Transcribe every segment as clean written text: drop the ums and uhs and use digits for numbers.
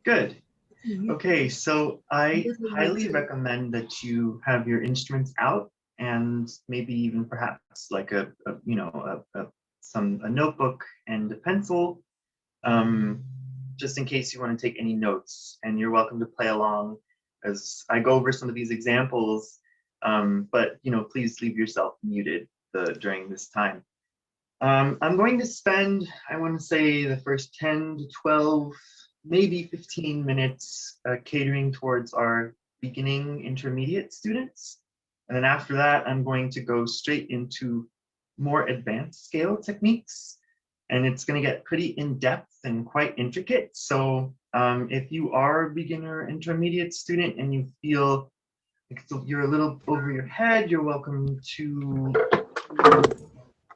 Good. Okay, so I highly recommend that you have your instruments out and maybe even perhaps like a notebook and a pencil, just in case you want to take any notes. And you're welcome to play along as I go over some of these examples. But please leave yourself muted during this time. I'm going to spend, I want to say, the first 10 to 12, maybe 15 minutes catering towards our beginning intermediate students. And then after that, I'm going to go straight into more advanced scale techniques. And it's going to get pretty in-depth and quite intricate. So if you are a beginner intermediate student and you feel like you're a little over your head, you're welcome to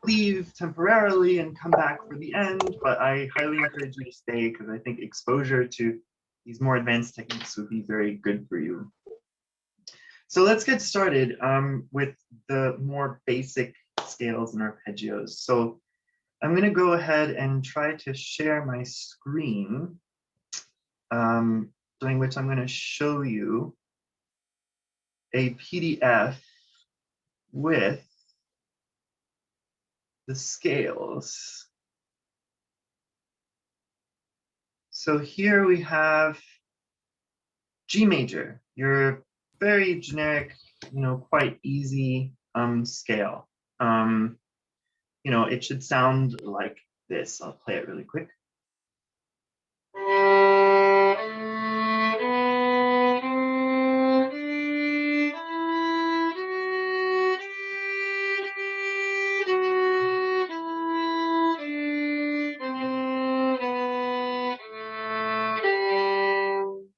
leave temporarily and come back for the end, but I highly encourage you to stay because I think exposure to these more advanced techniques would be very good for you. So let's get started with the more basic scales and arpeggios. So I'm going to go ahead and try to share my screen, during which I'm going to show you a PDF with the scales. So here we have G major, your very generic, quite easy scale. It should sound like this. I'll play it really quick.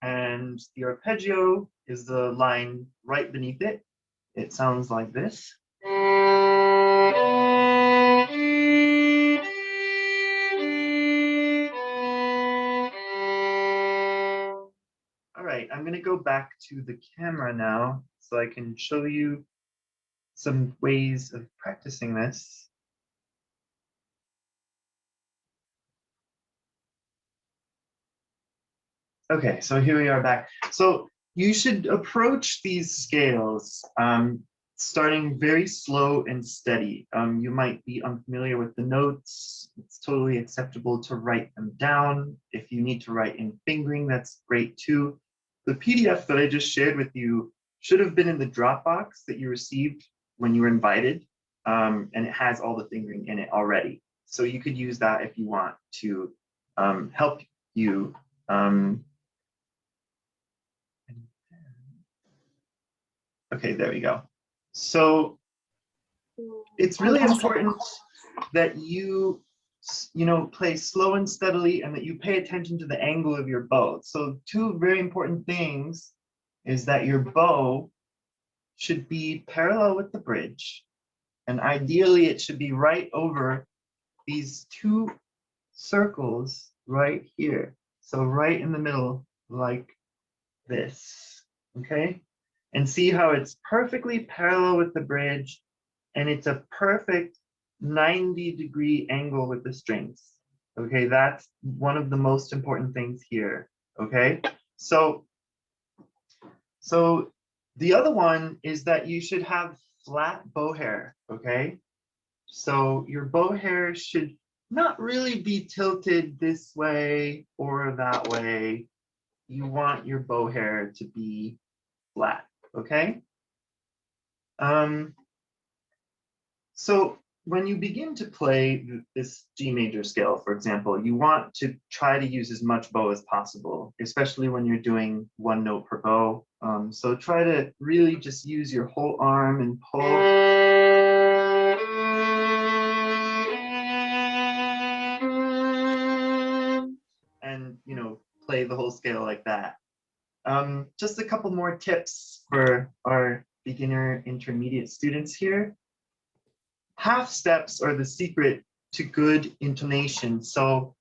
And the arpeggio is the line right beneath it. It sounds like this. All right, I'm going to go back to the camera now so I can show you some ways of practicing this. Okay, so here we are back. So you should approach these scales starting very slow and steady. You might be unfamiliar with the notes. It's totally acceptable to write them down. If you need to write in fingering, that's great too. The PDF that I just shared with you should have been in the Dropbox that you received when you were invited, and it has all the fingering in it already. So you could use that if you want to help you. Okay, there we go. So it's really important that you play slow and steadily and that you pay attention to the angle of your bow. So two very important things is that your bow should be parallel with the bridge, and ideally it should be right over these two circles right here. So right in the middle, like this, okay? And see how it's perfectly parallel with the bridge, and it's a perfect 90-degree angle with the strings. Okay, that's one of the most important things here. Okay, so the other one is that you should have flat bow hair. Okay, so your bow hair should not really be tilted this way or that way. You want your bow hair to be flat. Okay. So when you begin to play this G major scale, for example, you want to try to use as much bow as possible, especially when you're doing one note per bow. So try to really just use your whole arm and pull. And, play the whole scale like that. Just a couple more tips for our beginner intermediate students here. Half steps are the secret to good intonation. So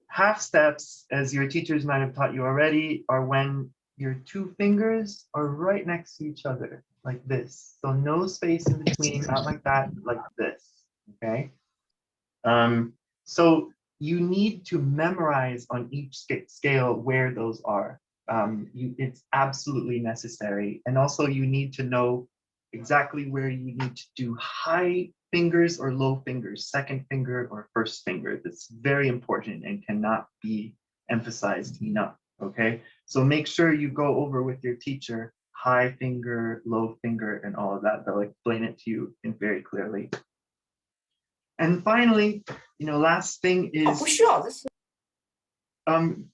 half steps, as your teachers might have taught you already, are when your two fingers are right next to each other, like this. So no space in between, not like that, like this, okay? So you need to memorize on each scale where those are. It's absolutely necessary. And also you need to know exactly where you need to do high fingers or low fingers, second finger or first finger. That's very important and cannot be emphasized enough, okay? So make sure you go over with your teacher, high finger, low finger, and all of that. They'll explain it to you very clearly. And finally, last thing is,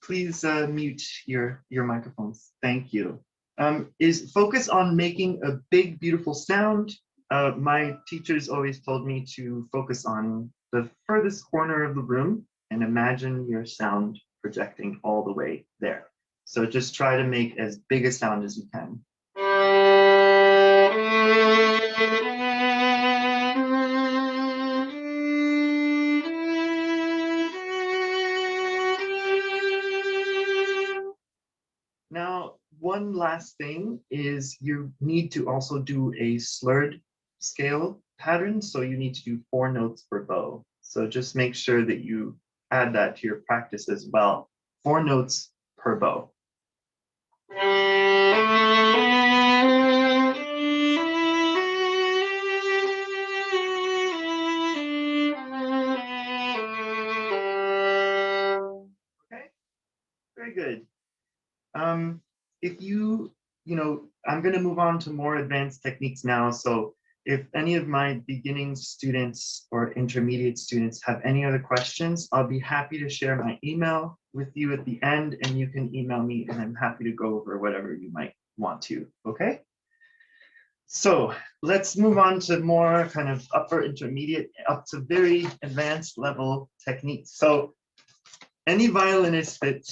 please mute your microphones. Thank you. Is focus on making a big, beautiful sound. My teachers always told me to focus on the furthest corner of the room and imagine your sound projecting all the way there. So just try to make as big a sound as you can. Now, one last thing is you need to also do a slurred scale pattern. So you need to do 4 notes per bow. So just make sure that you add that to your practice as well. 4 notes per bow. Okay, very good. If I'm going to move on to more advanced techniques now. So if any of my beginning students or intermediate students have any other questions, I'll be happy to share my email with you at the end, and you can email me and I'm happy to go over whatever you might want to, okay? So let's move on to more kind of upper intermediate up to very advanced level techniques. So any violinist that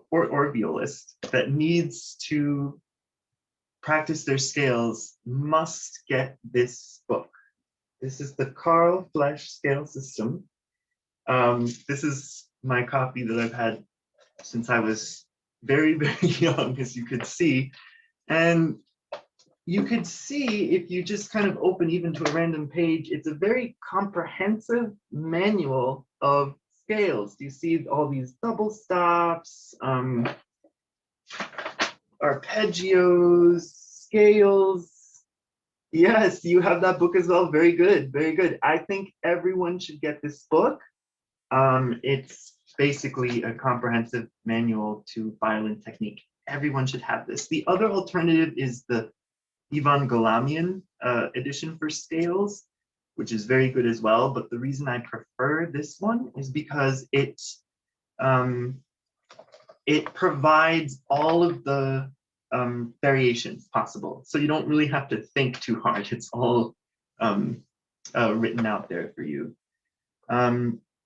or violist that needs to practice their scales must get this book. This is the Carl Flesch scale system. This is my copy that I've had since I was very, very young, as you could see. And you could see if you just kind of open even to a random page, it's a very comprehensive manual of scales. You see all these double stops, arpeggios, scales. Yes, you have that book as well. Very good, very good. I think everyone should get this book. It's basically a comprehensive manual to violin technique. Everyone should have this. The other alternative is the Ivan Golamian edition for scales, which is very good as well. But the reason I prefer this one is because it provides all of the variations possible. So you don't really have to think too hard. It's all written out there for you.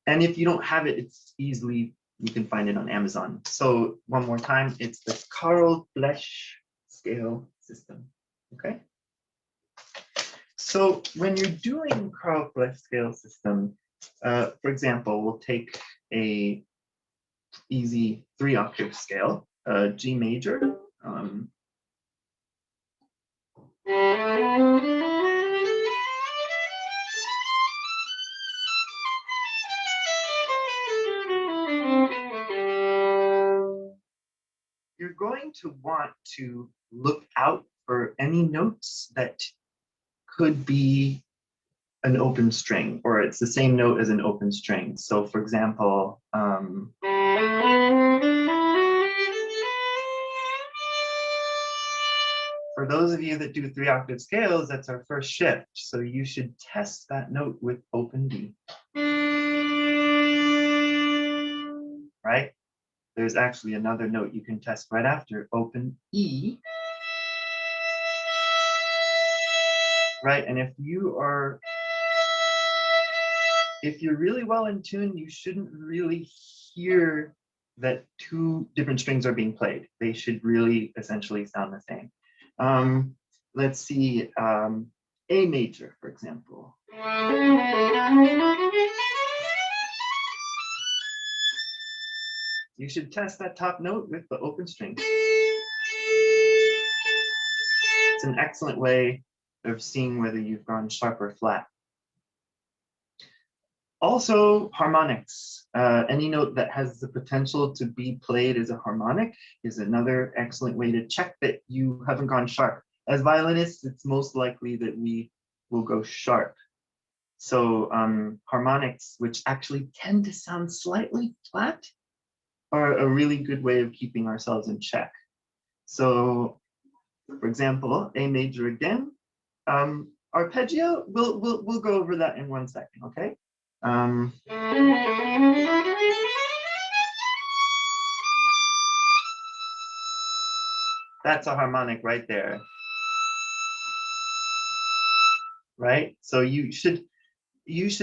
And if you don't have it, it's easily, you can find it on Amazon. So one more time, it's the Carl Flesch scale system, okay? So when you're doing Carl Flesch scale system, for example, we'll take a easy 3-octave scale, G major. You're going to want to look out for any notes that could be an open string, or it's the same note as an open string. So for example, for those of you that do 3-octave scales, that's our first shift. So you should test that note with open D. Right? There's actually another note you can test right after, open E. Right? And if you're really well in tune, you shouldn't really hear that 2 different strings are being played. They should really essentially sound the same. Let's see, A major, for example. You should test that top note with the open string. It's an excellent way of seeing whether you've gone sharp or flat. Also, harmonics. Any note that has the potential to be played as a harmonic is another excellent way to check that you haven't gone sharp. As violinists, it's most likely that we will go sharp. So harmonics, which actually tend to sound slightly flat, are a really good way of keeping ourselves in check. So, for example, A major again. Arpeggio, we'll go over that in 1 second, okay? That's a harmonic right there. Right? So you should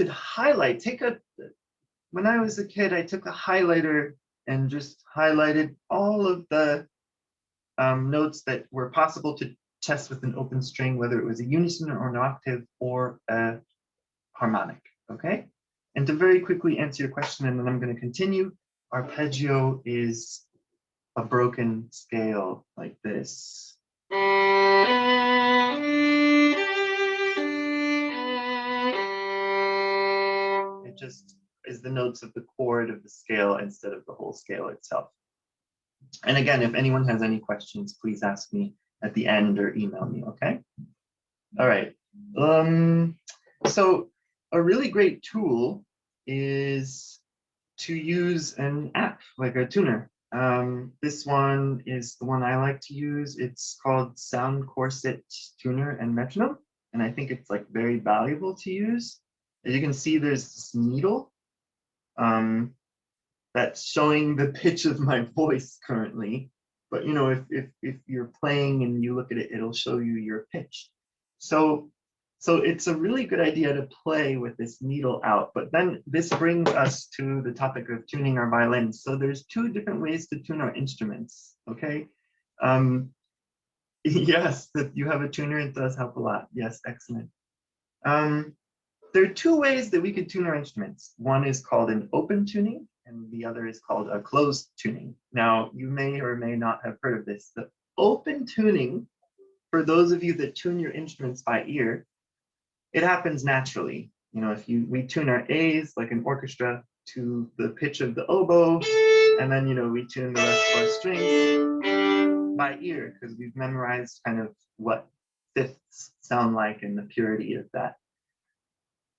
highlight, when I was a kid, I took a highlighter and just highlighted all of the notes that were possible to test with an open string, whether it was a unison or an octave or a harmonic, okay? And to very quickly answer your question, and then I'm going to continue, arpeggio is a broken scale like this. It just is the notes of the chord of the scale instead of the whole scale itself. And again, if anyone has any questions, please ask me at the end or email me, okay? All right. So a really great tool is to use an app like a tuner. This one is the one I like to use. It's called Sound Corset Tuner and Metronome, and I think it's like very valuable to use. As you can see, there's this needle that's showing the pitch of my voice currently. But you know, if you're playing and you look at it, it'll show you your pitch. So it's a really good idea to play with this needle out. But then this brings us to the topic of tuning our violins. So there's 2 different ways to tune our instruments, okay? Yes, that you have a tuner, it does help a lot. Yes, excellent. There are 2 ways that we could tune our instruments. One is called an open tuning, and the other is called a closed tuning. Now, you may or may not have heard of this. The open tuning, for those of you that tune your instruments by ear, it happens naturally. You know, we tune our A's like an orchestra to the pitch of the oboe, and then, you know, we tune the rest of our strings by ear because we've memorized kind of what fifths sound like and the purity of that.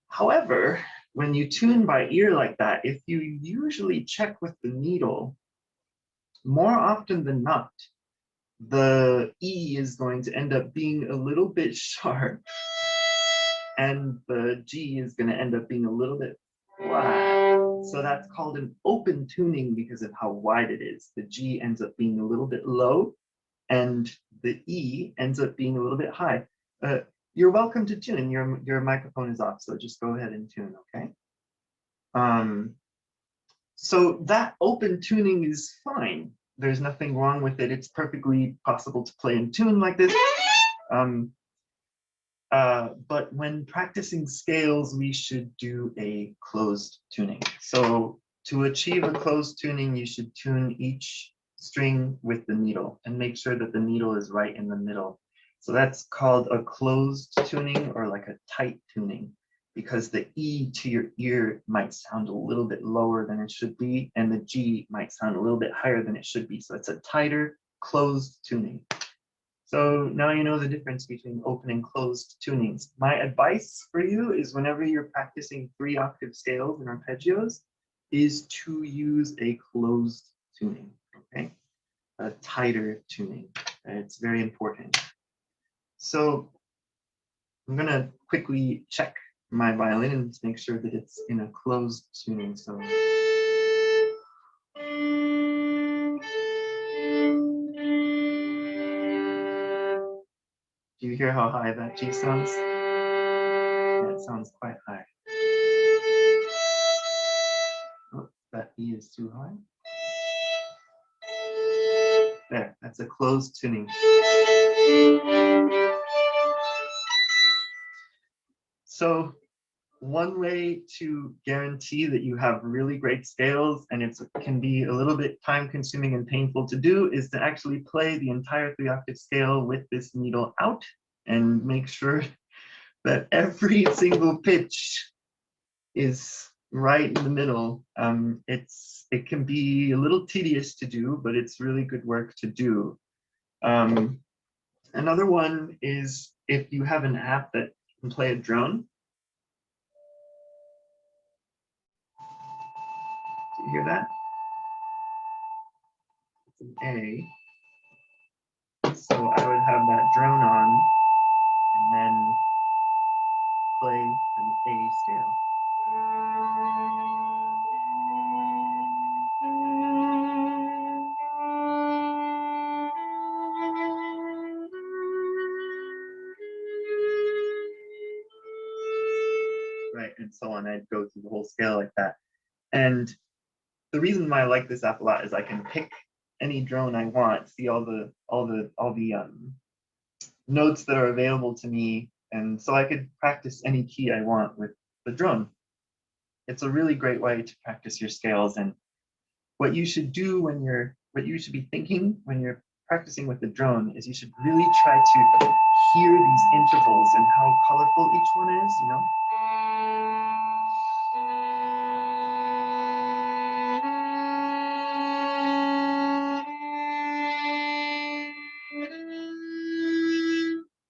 However, when you tune by ear like that, if you usually check with the needle, more often than not, the E is going to end up being a little bit sharp, and the G is going to end up being a little bit flat. So that's called an open tuning because of how wide it is. The G ends up being a little bit low, and the E ends up being a little bit high. You're welcome to tune. Your microphone is off, so just go ahead and tune, okay? So that open tuning is fine. There's nothing wrong with it. It's perfectly possible to play and tune like this. But when practicing scales, we should do a closed tuning. So to achieve a closed tuning, you should tune each string with the needle and make sure that the needle is right in the middle. So that's called a closed tuning or like a tight tuning, because the E to your ear might sound a little bit lower than it should be, and the G might sound a little bit higher than it should be. So it's a tighter, closed tuning. So now you know the difference between open and closed tunings. My advice for you is whenever you're practicing 3-octave scales and arpeggios is to use a closed tuning, okay? A tighter tuning. It's very important. So I'm gonna quickly check my violin and to make sure that it's in a closed tuning. So do you hear how high that G sounds? Yeah, it sounds quite high. Oh, that E is too high. There, that's a closed tuning. So one way to guarantee that you have really great scales, and it can be a little bit time consuming and painful to do, is to actually play the entire 3-octave scale with this needle out and make sure that every single pitch is right in the middle. It can be a little tedious to do, but it's really good work to do. Another one is if you have an app that can play a drone. Do you hear that? It's an A. So I would have that drone on and then play an A scale. Right, and so on. I'd go through the whole scale like that. And the reason why I like this app a lot is I can pick any drone I want, see all the notes that are available to me, and so I could practice any key I want with the drone. It's a really great way to practice your scales, and what you should do what you should be thinking when you're practicing with the drone is you should really try to hear these intervals and how colorful each one is, you know.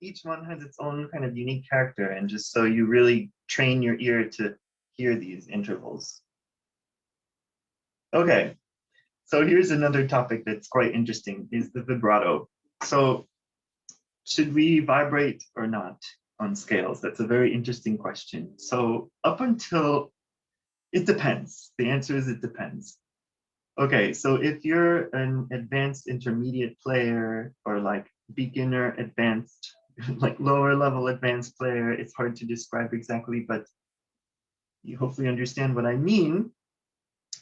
Each one has its own kind of unique character, and just so you really train your ear to hear these intervals. Okay, so here's another topic that's quite interesting, is the vibrato. So should we vibrate or not on scales? That's a very interesting question. So up until, it depends. The answer is it depends. Okay, so if you're an advanced intermediate player or like beginner advanced, like lower level advanced player, it's hard to describe exactly, but you hopefully understand what I mean.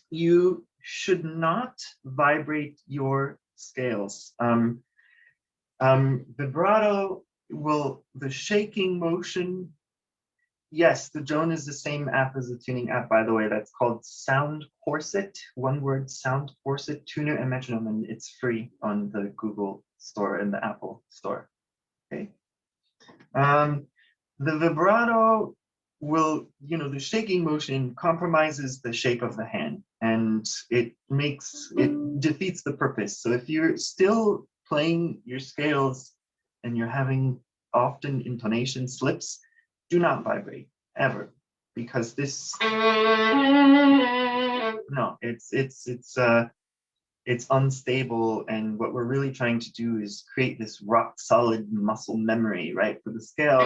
You should not vibrate your scales. Vibrato the shaking motion. Yes, the drone is the same app as the tuning app, by the way. That's called Sound Corset. One word, Sound Corset, tuner and metronome, and it's free on the Google store and the Apple store. Okay. The vibrato the shaking motion compromises the shape of the hand, and it defeats the purpose. So if you're still playing your scales and you're having often intonation slips, do not vibrate ever, because this no, it's unstable, and what we're really trying to do is create this rock solid muscle memory, right, for the scale,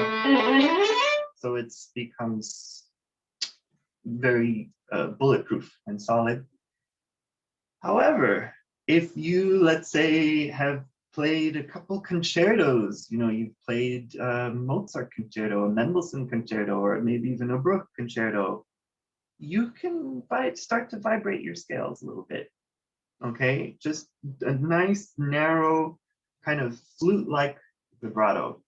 so it becomes very bulletproof and solid. However, if you, let's say, have played a couple concertos, you've played Mozart concerto, a Mendelssohn concerto, or maybe even a Bruch concerto, you can start to vibrate your scales a little bit. Okay, just a nice narrow kind of flute-like vibrato.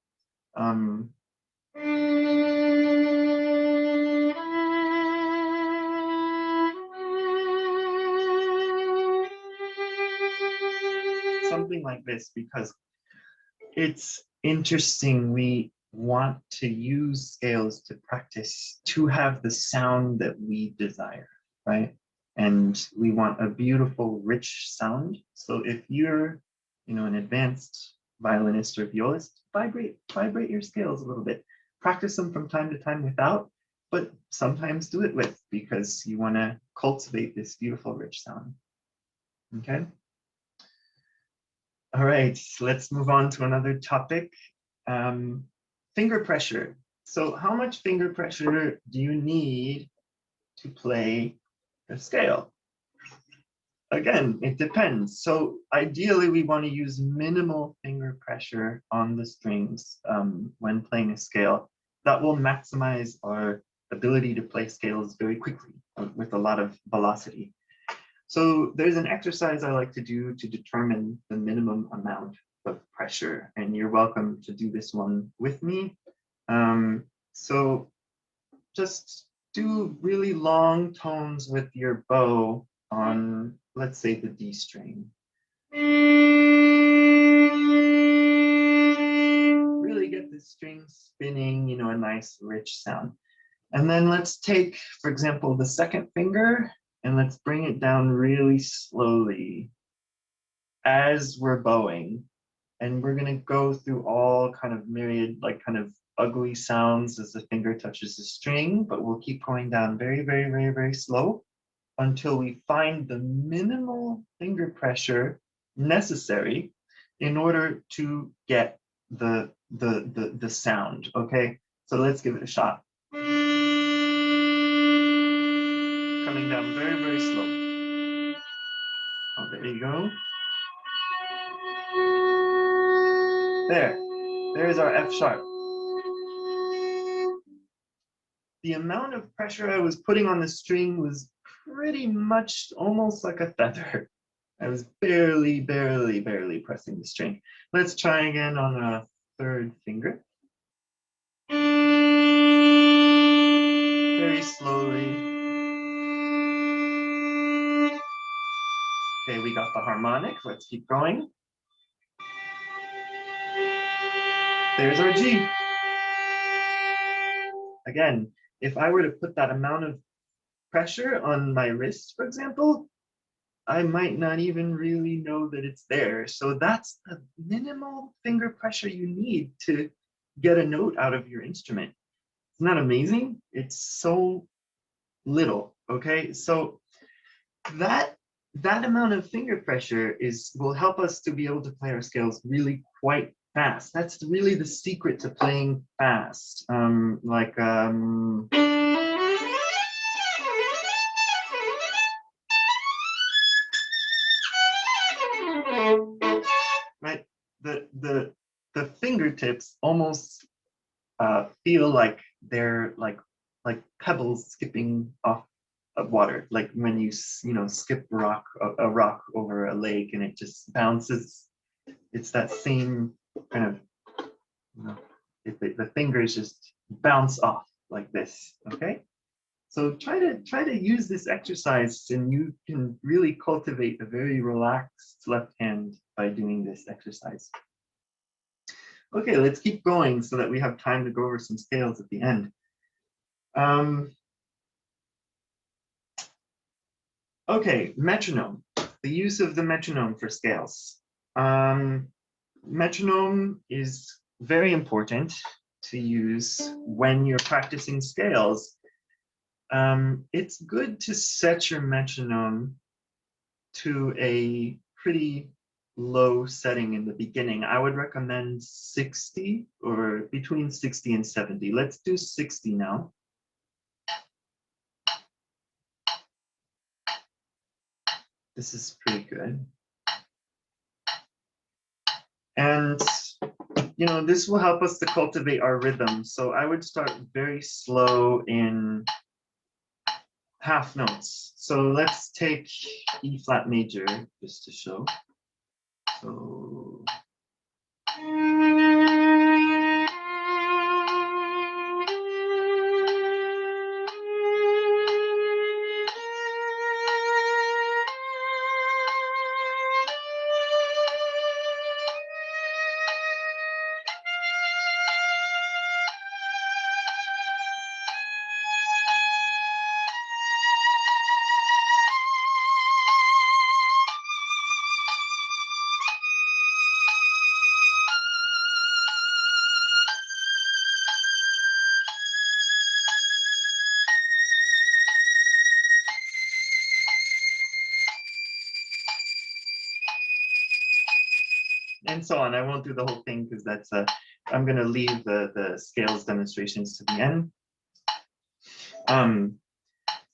Something like this, because it's interesting. We want to use scales to practice to have the sound that we desire, right? And we want a beautiful, rich sound. So if you're, an advanced violinist or violist, vibrate your scales a little bit. Practice them from time to time without, but sometimes do it with, because you want to cultivate this beautiful, rich sound. Okay. All right, let's move on to another topic. Finger pressure. So how much finger pressure do you need to play a scale? Again, it depends. So ideally, we want to use minimal finger pressure on the strings when playing a scale. That will maximize our ability to play scales very quickly with a lot of velocity. So there's an exercise I like to do to determine the minimum amount of pressure, and you're welcome to do this one with me. So just do really long tones with your bow on, let's say, the D string. Really get the string spinning, a nice rich sound. And then let's take, for example, the second finger and let's bring it down really slowly as we're bowing. And we're gonna go through all kind of myriad, like kind of ugly sounds as the finger touches the string, but we'll keep going down very, very, very, very slow until we find the minimal finger pressure necessary in order to get the sound, okay? So let's give it a shot. Coming down very, very slow. Oh, there you go. There's our F sharp. The amount of pressure I was putting on the string was pretty much almost like a feather. I was barely, barely, barely pressing the string. Let's try again on a third finger. Very slowly. Okay, we got the harmonic. Let's keep going. There's our G. Again, if I were to put that amount of pressure on my wrist, for example, I might not even really know that it's there. So that's the minimal finger pressure you need to get a note out of your instrument. Isn't that amazing? It's so little, okay? So that amount of finger pressure will help us to be able to play our scales really quite fast. That's really the secret to playing fast. Right, the fingertips almost feel like they're like pebbles skipping off of water, like when you skip a rock over a lake and it just bounces. It's that same kind of, if the fingers just bounce off like this. Okay, so try to use this exercise and you can really cultivate a very relaxed left hand by doing this exercise. Okay, let's keep going so that we have time to go over some scales at the end. Okay, metronome, the use of the metronome for scales. Metronome is very important to use when you're practicing scales. It's good to set your metronome to a pretty low setting in the beginning. I would recommend 60 or between 60 and 70. Let's do 60 now. This is pretty good. And, this will help us to cultivate our rhythm. So I would start very slow in half notes. So let's take E flat major just to show. So. And so on. I won't do the whole thing because that's I'm going to leave the scales demonstrations to the end.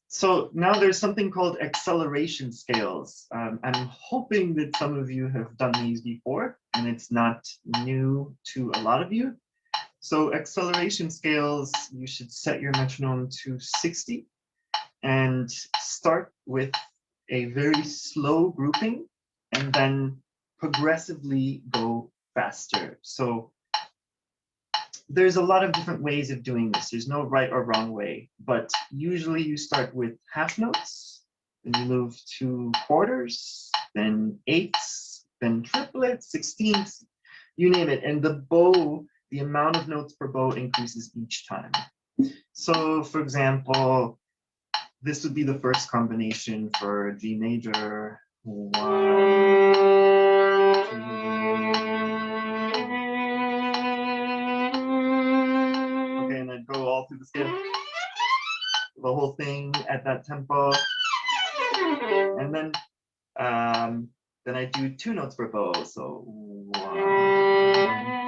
So now there's something called acceleration scales. I'm hoping that some of you have done these before and it's not new to a lot of you. So acceleration scales, you should set your metronome to 60 and start with a very slow grouping and then progressively go faster. So there's a lot of different ways of doing this. There's no right or wrong way, but usually you start with half notes, then you move to quarters, then eighths, then triplets, sixteenths, you name it. And the bow, the amount of notes per bow increases each time. So for example, this would be the first combination for G major. 1, 2. Okay, and then go all through the scale, the whole thing at that tempo. And then I do 2 notes per bow. So 1.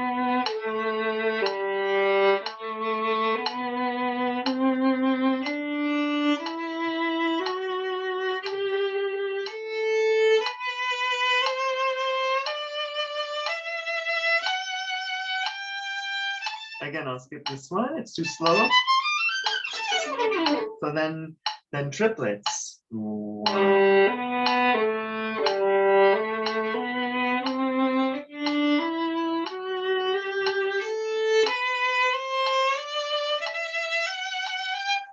Again, I'll skip this one. It's too slow. So then triplets. 1.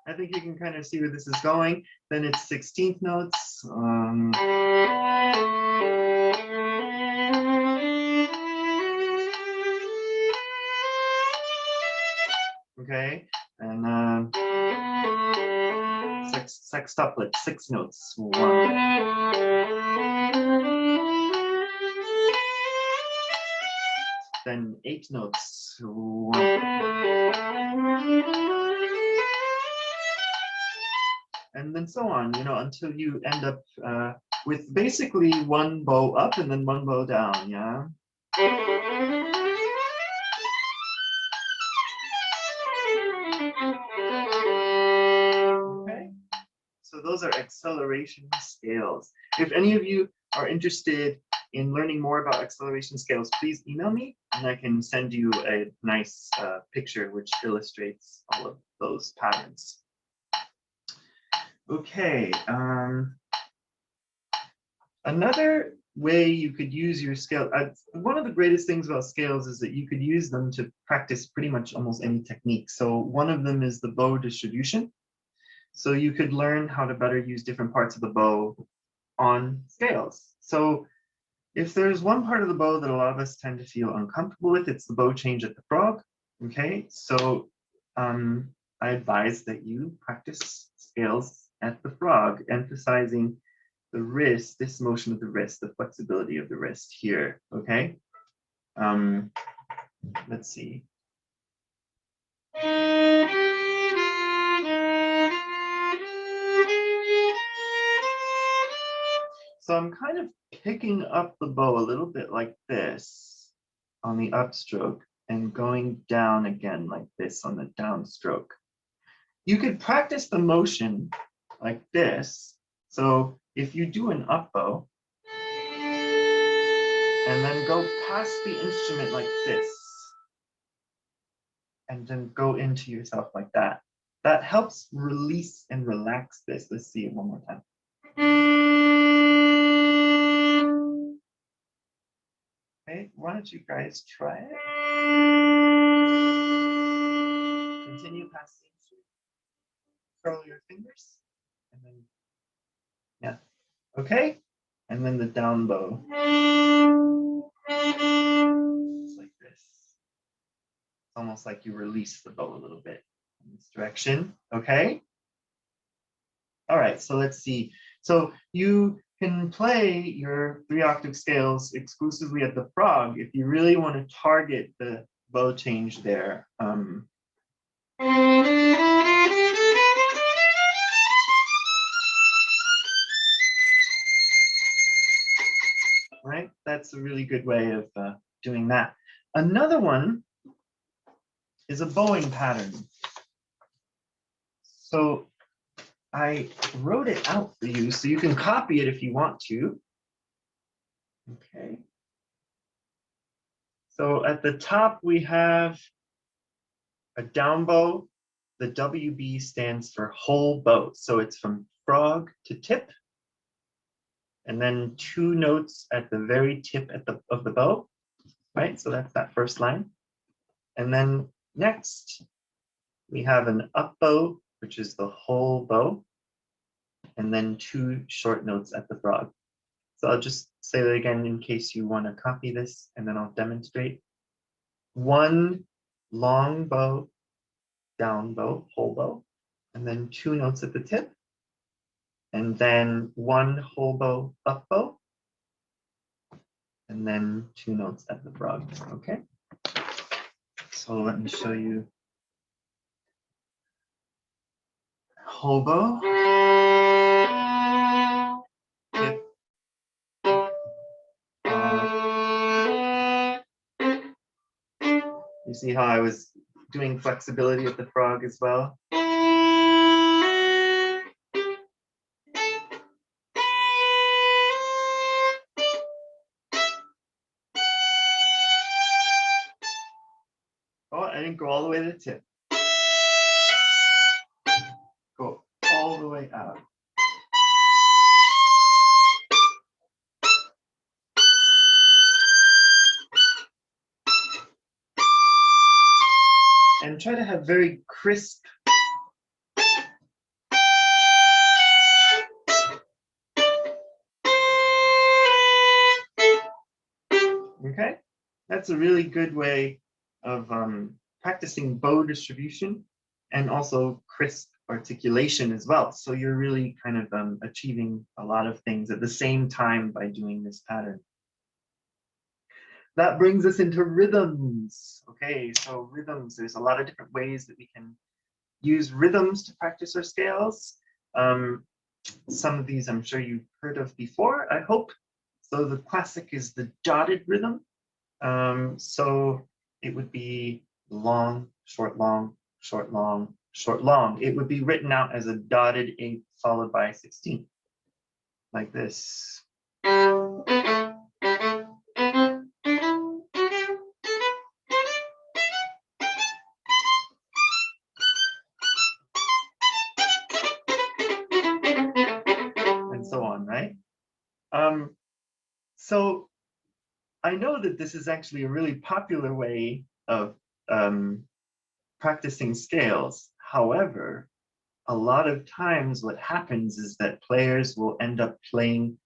I think you can kind of see where this is going. Then it's 16th notes. Okay, and sextuplet, 6 notes. 1. Then 8 notes. 1. And then so on, until you end up with basically 1 bow up and then 1 bow down, yeah? Okay, so those are acceleration scales. If any of you are interested in learning more about acceleration scales, please email me and I can send you a nice picture which illustrates all of those patterns. Okay, another way you could use your scale, one of the greatest things about scales is that you could use them to practice pretty much almost any technique. So one of them is the bow distribution. So you could learn how to better use different parts of the bow on scales. So if there's one part of the bow that a lot of us tend to feel uncomfortable with, it's the bow change at the frog. Okay, so I advise that you practice scales at the frog, emphasizing the wrist, this motion of the wrist, the flexibility of the wrist here. Okay, let's see. So I'm kind of picking up the bow a little bit like this on the upstroke and going down again like this on the downstroke. You could practice the motion like this. So if you do an up bow and then go past the instrument like this and then go into yourself like that, that helps release and relax this. Let's see it one more time. Okay, why don't you guys try it? Continue past the instrument. Curl your fingers. And then, yeah. Okay. And then the down bow. Just like this. It's almost like you release the bow a little bit in this direction. Okay. All right, so let's see. So you can play your 3-octave scales exclusively at the frog if you really want to target the bow change there. Right, that's a really good way of doing that. Another one is a bowing pattern. So I wrote it out for you, so you can copy it if you want to. Okay. So at the top, we have a down bow. The WB stands for whole bow. So it's from frog to tip. And then 2 notes at the very tip of the bow, right? So that's that first line. And then next, we have an up bow, which is the whole bow. And then 2 short notes at the frog. So I'll just say that again in case you want to copy this, and then I'll demonstrate. 1 long bow, down bow, whole bow, and then 2 notes at the tip, and then 1 whole bow, up bow, and then 2 notes at the frog, okay? So let me show you whole bow, tip, you see how I was doing flexibility at the frog as well? Oh, I didn't go all the way to the tip. Go all the way out. And try to have very crisp okay? That's a really good way of practicing bow distribution and also crisp articulation as well. So you're really kind of achieving a lot of things at the same time by doing this pattern. That brings us into rhythms. Okay, so rhythms, there's a lot of different ways that we can use rhythms to practice our scales. Some of these I'm sure you've heard of before, I hope. So the classic is the dotted rhythm. So it would be long, short, long, short, long, short, long. It would be written out as a dotted 8 followed by 16, like this. And so on, right? So I know that this is actually a really popular way of practicing scales. However, a lot of times what happens is that players will end up playing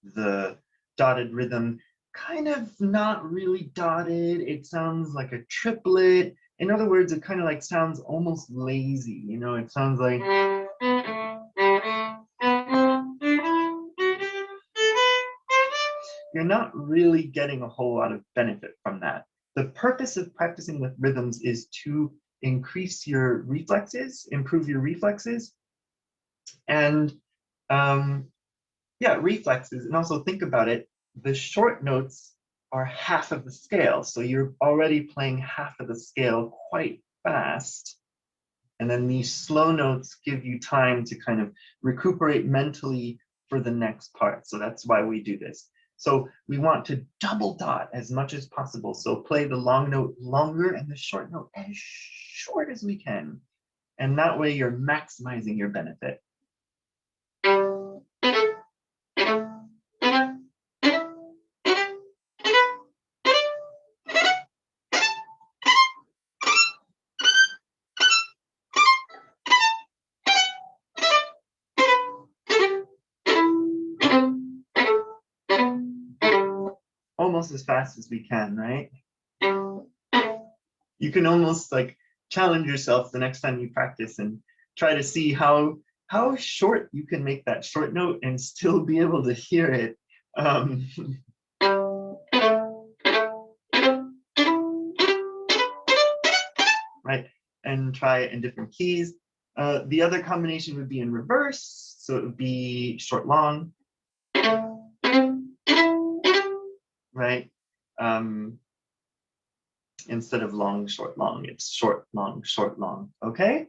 the dotted rhythm kind of not really dotted. It sounds like a triplet. In other words, it kind of like sounds almost lazy. You know, it sounds like you're not really getting a whole lot of benefit from that. The purpose of practicing with rhythms is to increase your reflexes, improve your reflexes, and yeah, reflexes. And also think about it, the short notes are half of the scale. So you're already playing half of the scale quite fast. And then these slow notes give you time to kind of recuperate mentally for the next part. So that's why we do this. So we want to double dot as much as possible. So play the long note longer and the short note as short as we can. And that way you're maximizing your benefit. Almost as fast as we can, right? You can almost like challenge yourself the next time you practice and try to see how short you can make that short note and still be able to hear it. Right, and try it in different keys. The other combination would be in reverse, so it would be short, long, right? Instead of long, short, long, it's short, long, okay?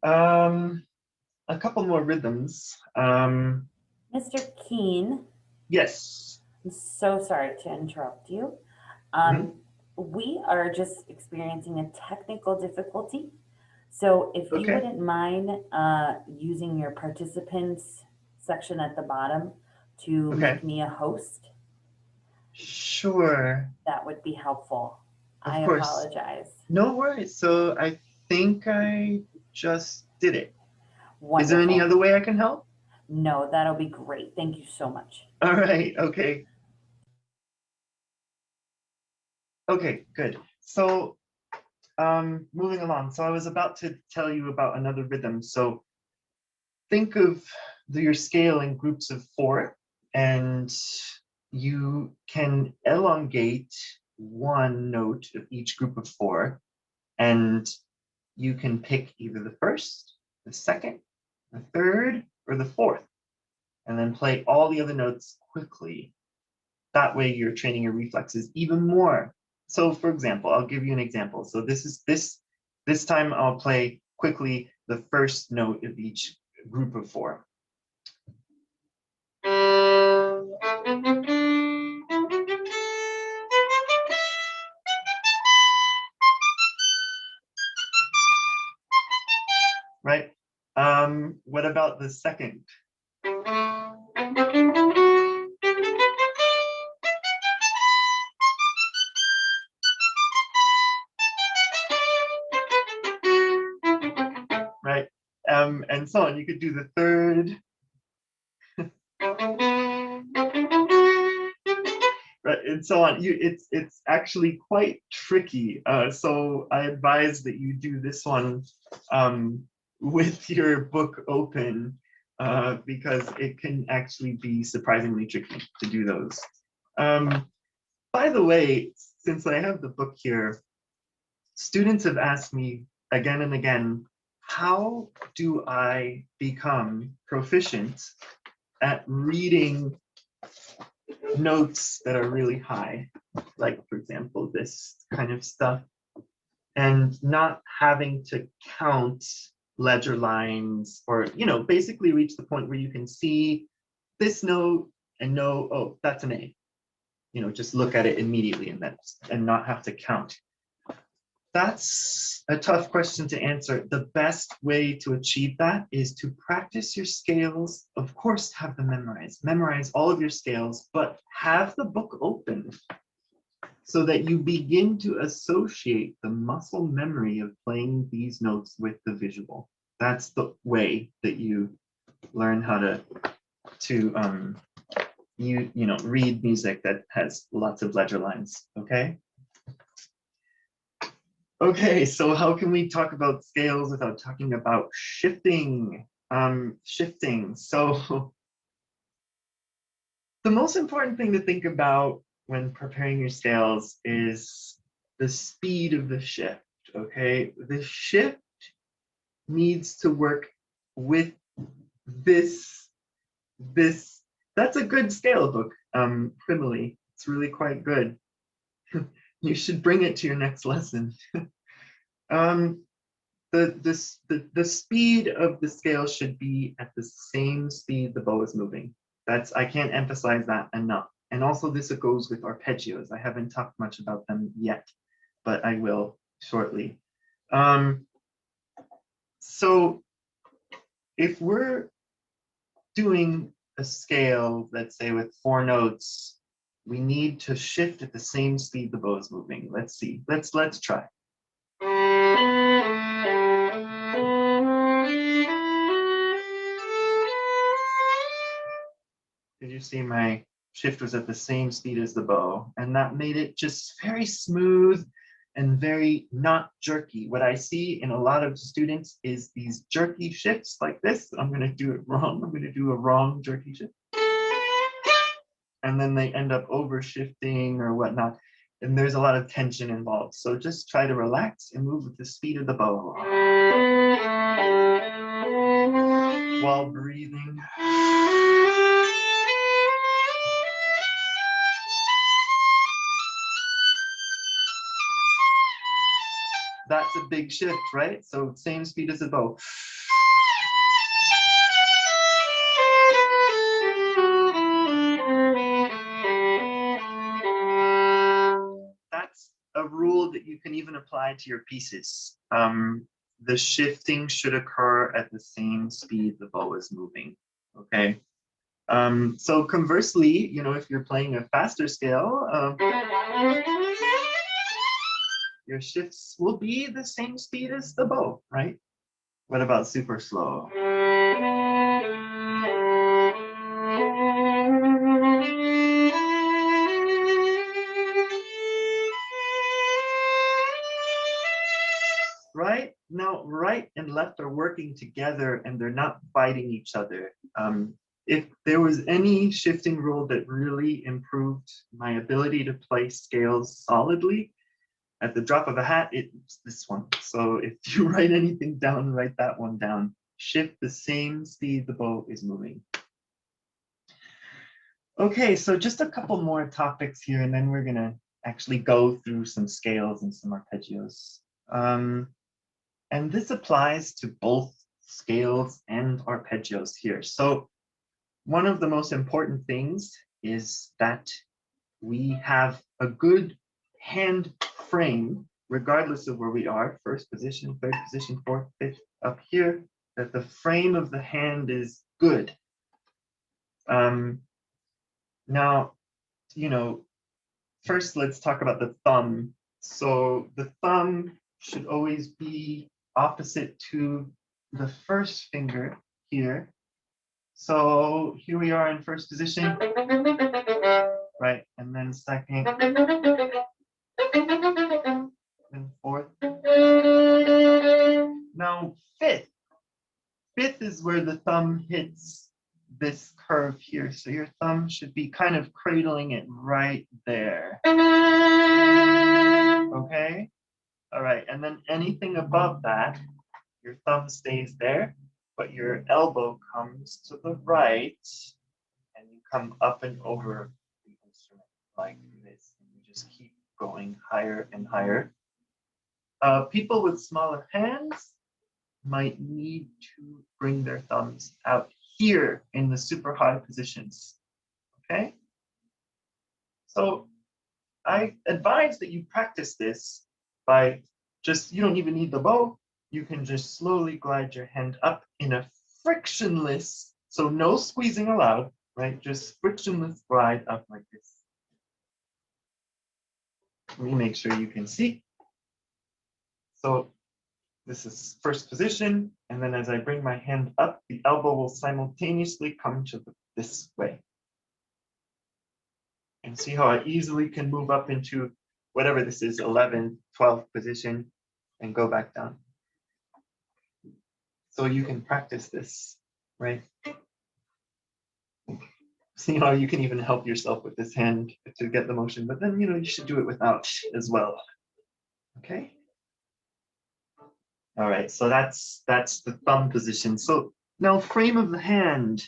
A couple more rhythms. Mr. Keen. Yes. I'm so sorry to interrupt you. We are just experiencing a technical difficulty. So if you wouldn't mind using your participants section at the bottom to make me a host. Sure. That would be helpful. I course. Apologize. No worries. So I think I just did it. Wonderful. Is there any other way I can help? No, that'll be great. Thank you so much. All right. Okay. Okay, good. So moving along. So I was about to tell you about another rhythm. So think of your scale in groups of 4, and you can elongate one note of each group of 4, and you can pick either the first, the second, the third, or the fourth, and then play all the other notes quickly. That way you're training your reflexes even more. So for example, I'll give you an example. So this time I'll play quickly the first note of each group of 4. Right? What about the second? Right? And so on. You could do the third. Right, and so on. It's actually quite tricky. So I advise that you do this one with your book open, because it can actually be surprisingly tricky to do those. By the way, since I have the book here, students have asked me again and again, how do I become proficient at reading notes that are really high, like for example, this kind of stuff, and not having to count ledger lines, or, basically reach the point where you can see this note and know, oh, that's an A. Just look at it immediately and not have to count. That's a tough question to answer. The best way to achieve that is to practice your scales. Of course, have them memorized. Memorize all of your scales, but have the book open so that you begin to associate the muscle memory of playing these notes with the visual. That's the way that you learn how to read music that has lots of ledger lines, okay? Okay, so how can we talk about scales without talking about shifting? So the most important thing to think about when preparing your scales is the speed of the shift, okay? The shift needs to work with this. That's a good scale book, Primly. It's really quite good. You should bring it to your next lesson. The speed of the scale should be at the same speed the bow is moving. I can't emphasize that enough. And also this goes with arpeggios. I haven't talked much about them yet, but I will shortly. So if we're doing a scale, let's say with 4 notes, we need to shift at the same speed the bow is moving. Let's see. Let's try. Did you see my shift was at the same speed as the bow? And that made it just very smooth and very not jerky. What I see in a lot of students is these jerky shifts like this. I'm going to do it wrong. I'm going to do a wrong jerky shift. And then they end up over shifting or whatnot. And there's a lot of tension involved. So just try to relax and move with the speed of the bow while breathing. That's a big shift, right? So same speed as the bow. That's a rule that you can even apply to your pieces. The shifting should occur at the same speed the bow is moving, okay? So conversely, if you're playing a faster scale, your shifts will be the same speed as the bow, right? What about super slow? right and left are working together and they're not fighting each other. If there was any shifting rule that really improved my ability to play scales solidly, at the drop of a hat, it's this one. So if you write anything down, write that one down. Shift the same speed the bow is moving. Okay, so just a couple more topics here, and then we're gonna actually go through some scales and some arpeggios. And this applies to both scales and arpeggios here. So one of the most important things is that we have a good hand frame, regardless of where we are, first position, third position, fourth, fifth, up here, that the frame of the hand is good. Now, first let's talk about the thumb. So the thumb should always be opposite to the first finger here. So here we are in first position, right? And then second, and fourth. Now fifth is where the thumb hits this curve here. So your thumb should be kind of cradling it right there. Okay? All right, and then anything above that, your thumb stays there, but your elbow comes to the right, and you come up and over the instrument like this. And you just keep going higher and higher. People with smaller hands might need to bring their thumbs out here in the super high positions. Okay? So I advise that you practice this by you don't even need the bow. You can just slowly glide your hand up in a frictionless, so no squeezing allowed, right? Just frictionless glide up like this. Let me make sure you can see. So this is first position, and then as I bring my hand up, the elbow will simultaneously come to this way. And see how I easily can move up into whatever this is, 11th, 12th position, and go back down. So you can practice this, right? See how you can even help yourself with this hand to get the motion, but then, you should do it without as well. Okay? All right, so that's the thumb position. So now frame of the hand.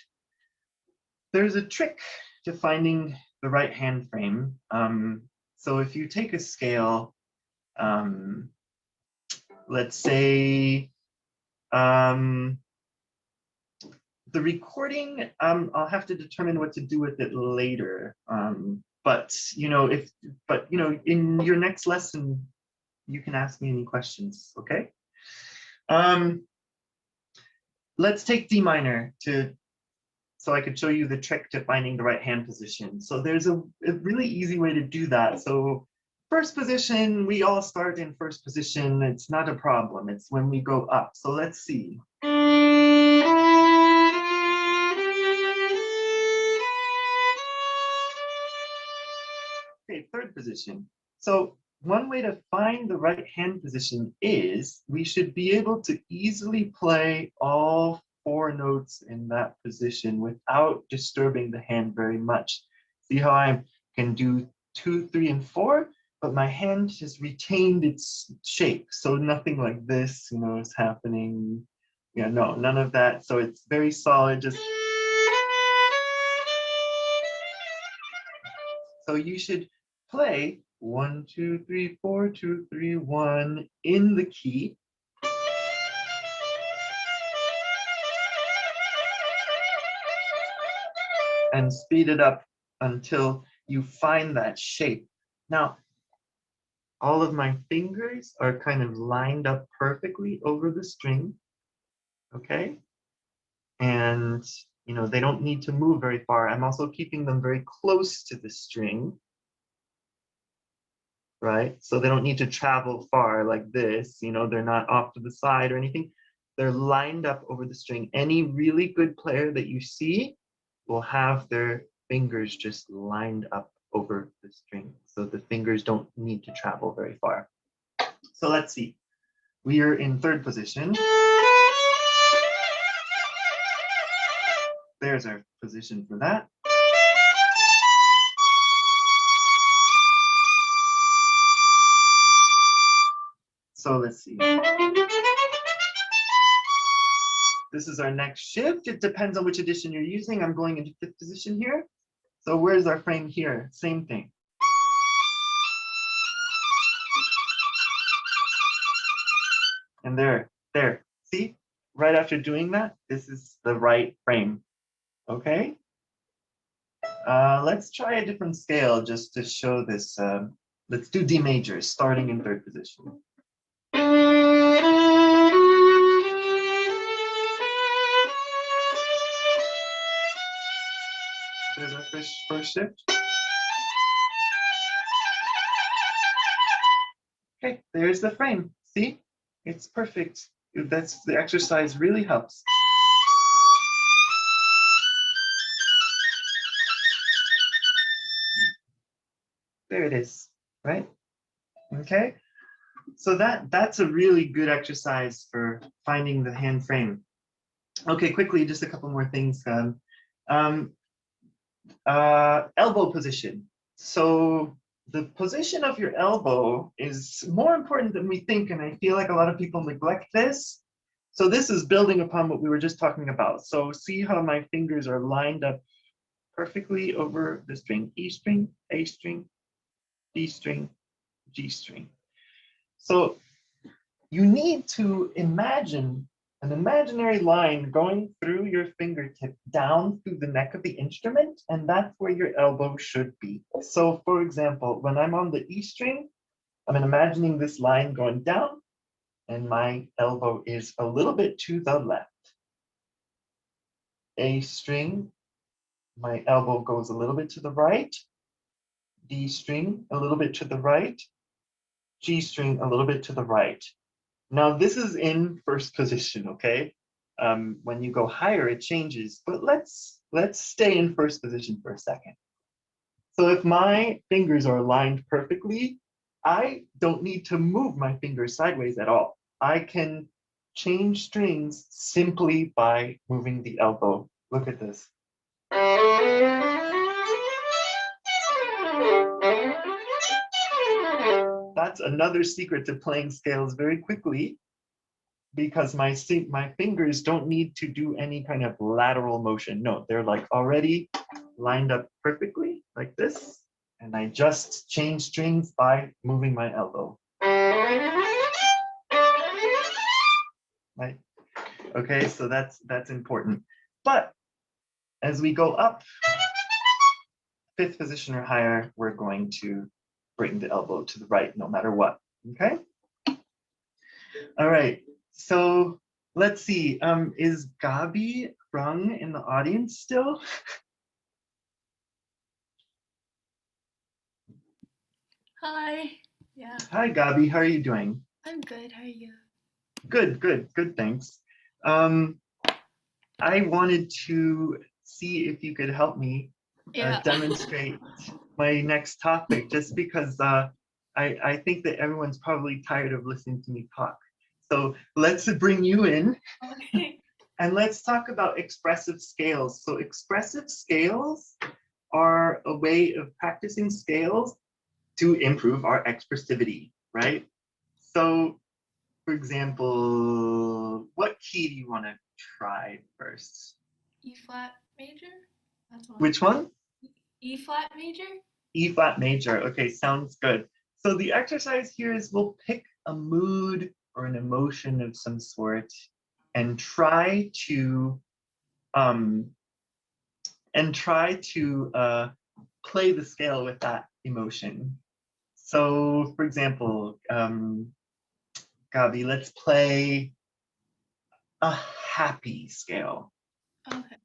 There's a trick to finding the right hand frame. So if you take a scale, let's say the recording, I'll have to determine what to do with it later. But in your next lesson, you can ask me any questions, okay? Let's take D minor so I could show you the trick to finding the right hand position. So there's a really easy way to do that. So first position, we all start in first position. It's not a problem. It's when we go up. So let's see. Okay, third position. So one way to find the right hand position is we should be able to easily play all 4 notes in that position without disturbing the hand very much. See how I can do 2, 3, and 4, but my hand has retained its shape. So nothing like this, is happening. Yeah, no, none of that. So it's very solid. So you should play 1, 2, 3, 4, 2, 3, 1 in the key. And speed it up until you find that shape. Now, all of my fingers are kind of lined up perfectly over the string, okay? And, they don't need to move very far. I'm also keeping them very close to the string, right? So they don't need to travel far like this, they're not off to the side or anything. They're lined up over the string. Any really good player that you see will have their fingers just lined up over the string. So the fingers don't need to travel very far. So let's see. We are in third position. There's our position for that. So let's see. This is our next shift. It depends on which edition you're using. I'm going into fifth position here. So where's our frame here? Same thing. And there. See, right after doing that, this is the right frame. Okay. Let's try a different scale just to show this. Let's do D major, starting in third position. There's our first shift. Okay, there's the frame. See, it's perfect. That's the exercise really helps. There it is, right? Okay, so that's a really good exercise for finding the hand frame. Okay, quickly, just a couple more things. Elbow position. So the position of your elbow is more important than we think, and I feel like a lot of people neglect this. So this is building upon what we were just talking about. So see how my fingers are lined up perfectly over the string, E string, A string, D string, G string. So you need to imagine an imaginary line going through your fingertip down through the neck of the instrument, and that's where your elbow should be. So for example, when I'm on the E string, I'm imagining this line going down, and my elbow is a little bit to the left. A string, my elbow goes a little bit to the right. D string, a little bit to the right. G string, a little bit to the right. Now this is in first position, okay? When you go higher, it changes, but let's stay in first position for a second. So if my fingers are aligned perfectly, I don't need to move my fingers sideways at all. I can change strings simply by moving the elbow. Look at this. That's another secret to playing scales very quickly, because my fingers don't need to do any kind of lateral motion. No, they're like already lined up perfectly like this. And I just change strings by moving my elbow. Right? Okay, so that's important. But as we go up, fifth position or higher, we're going to bring the elbow to the right no matter what. Okay? All right. So let's see, is Gabi Rung in the audience still? Hi. Yeah. Hi, Gabi, how are you doing? I'm good. How are you? Good, thanks. I wanted to see if you could help me demonstrate my next topic, just because I think that everyone's probably tired of listening to me talk. So let's bring you in. Okay. And let's talk about expressive scales. So expressive scales are a way of practicing scales to improve our expressivity, right? So for example, what key do you want to try first? E flat major? That's one. Which one? E flat major? E flat major. Okay, sounds good. So the exercise here is we'll pick a mood or an emotion of some sort and try to play the scale with that emotion. So for example, Gabi, let's play a happy scale. Okay.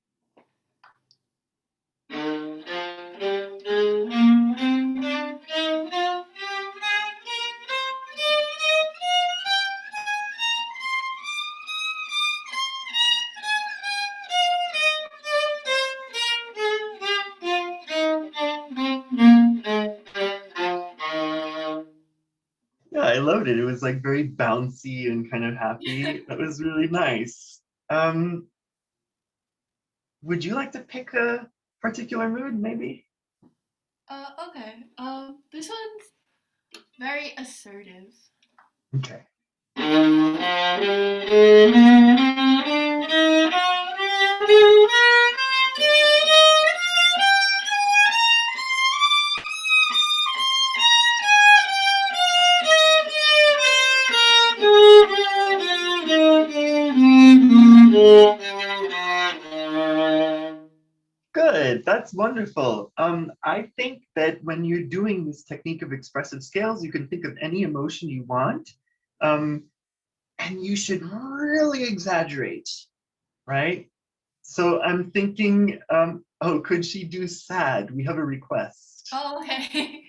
I loved it. It was like very bouncy and kind of happy. That was really nice. Would you like to pick a particular mood, maybe? Okay. This one's very assertive. Okay. Good, that's wonderful. I think that when you're doing this technique of expressive scales, you can think of any emotion you want, and you should really exaggerate, right? So I'm thinking, oh, could she do sad? We have a request, Oh, okay.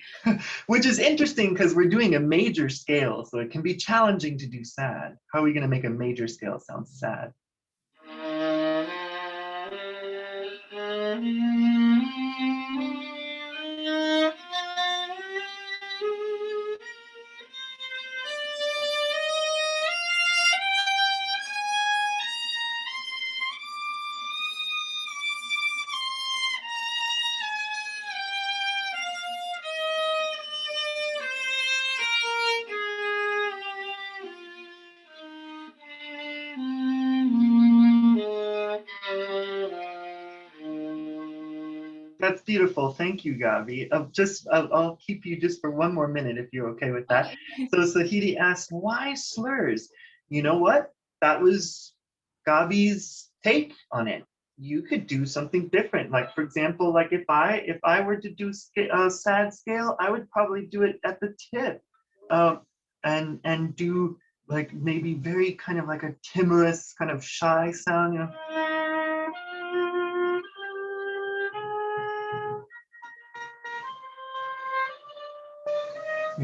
which is interesting because we're doing a major scale, so it can be challenging to do sad. How are we going to make a major scale sound sad? That's beautiful. Thank you, Gabi. I'll keep you just for one more minute if you're okay with that. Okay. So Sahidi asked, why slurs? You know what? That was Gabi's take on it. You could do something different. Like for example, like if I were to do a sad scale, I would probably do it at the tip, and do like maybe very kind of like a timorous kind of shy sound. You know.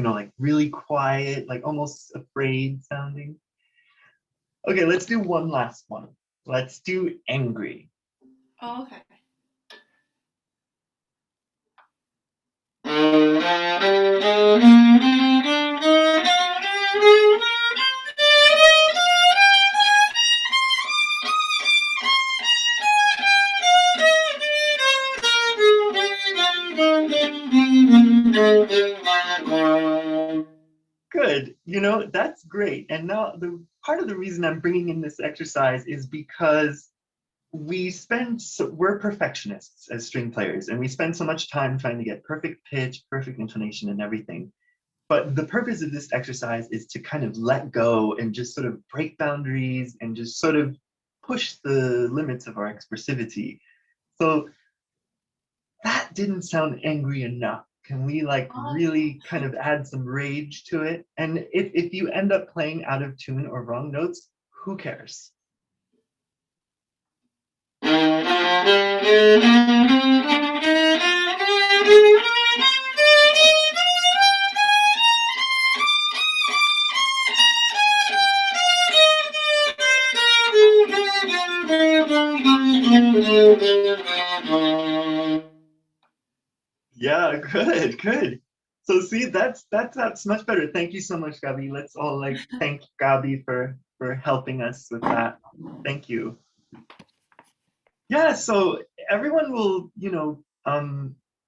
Like really quiet, like almost afraid sounding. Okay, let's do one last one. Let's do angry. Oh, okay. Good. That's great. And now the part of the reason I'm bringing in this exercise is because we're perfectionists as string players, and we spend so much time trying to get perfect pitch, perfect intonation, and everything. But the purpose of this exercise is to kind of let go and just sort of break boundaries and just sort of push the limits of our expressivity. So that didn't sound angry enough. Can we like really kind of add some rage to it? And if you end up playing out of tune or wrong notes, who cares? Yeah, good. So see, that's much better. Thank you so much, Gabi. Let's all like thank Gabi for helping us with that. Thank you. Yeah, so everyone will,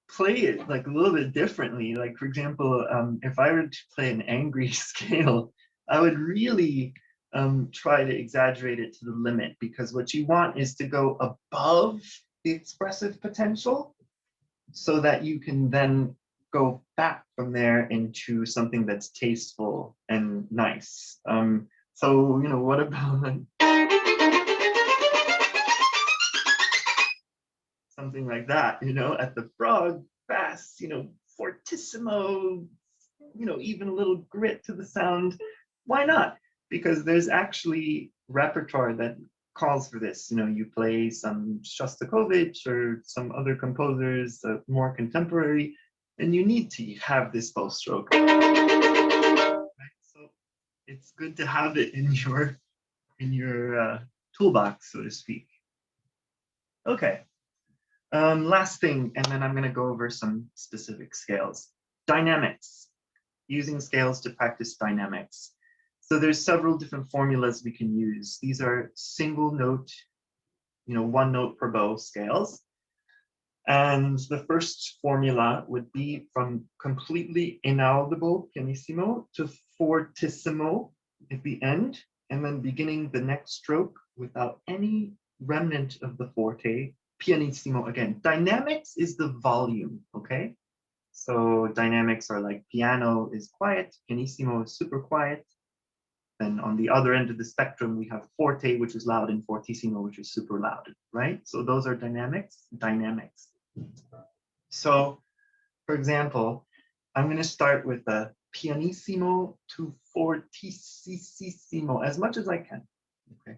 play it like a little bit differently. Like for example, if I were to play an angry scale, I would really try to exaggerate it to the limit, because what you want is to go above the expressive potential so that you can then go back from there into something that's tasteful and nice. So, what about something like that, at the frog, fast, fortissimo, even a little grit to the sound. Why not? Because there's actually repertoire that calls for this. You play some Shostakovich or some other composers, more contemporary, and you need to have this bow stroke. Right? So it's good to have it in your toolbox, so to speak. Okay. Last thing, and then I'm going to go over some specific scales. Dynamics. using scales to practice dynamics. So there's several different formulas we can use. These are single note, one note per bow scales. And the first formula would be from completely inaudible pianissimo to fortissimo at the end, and then beginning the next stroke without any remnant of the forte, pianissimo again. Dynamics is the volume, okay? So dynamics are like piano is quiet, pianissimo is super quiet. Then on the other end of the spectrum, we have forte, which is loud, and fortissimo, which is super loud, right? So those are dynamics. So, for example, I'm going to start with a pianissimo to fortissimo as much as I can. Okay.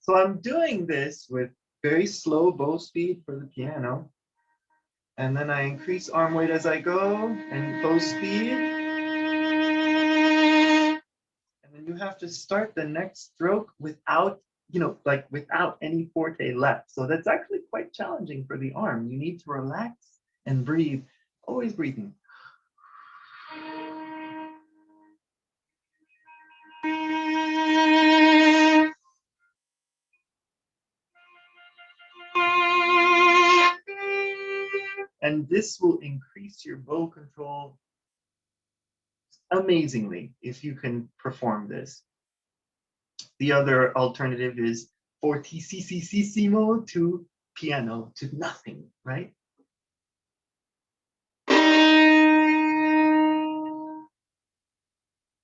So I'm doing this with very slow bow speed for the piano. And then I increase arm weight as I go and bow speed. And then you have to start the next stroke without, without any forte left. So that's actually quite challenging for the arm. You need to relax and breathe, always breathing. And this will increase your bow control amazingly if you can perform this. The other alternative is fortissimo to piano to nothing, right?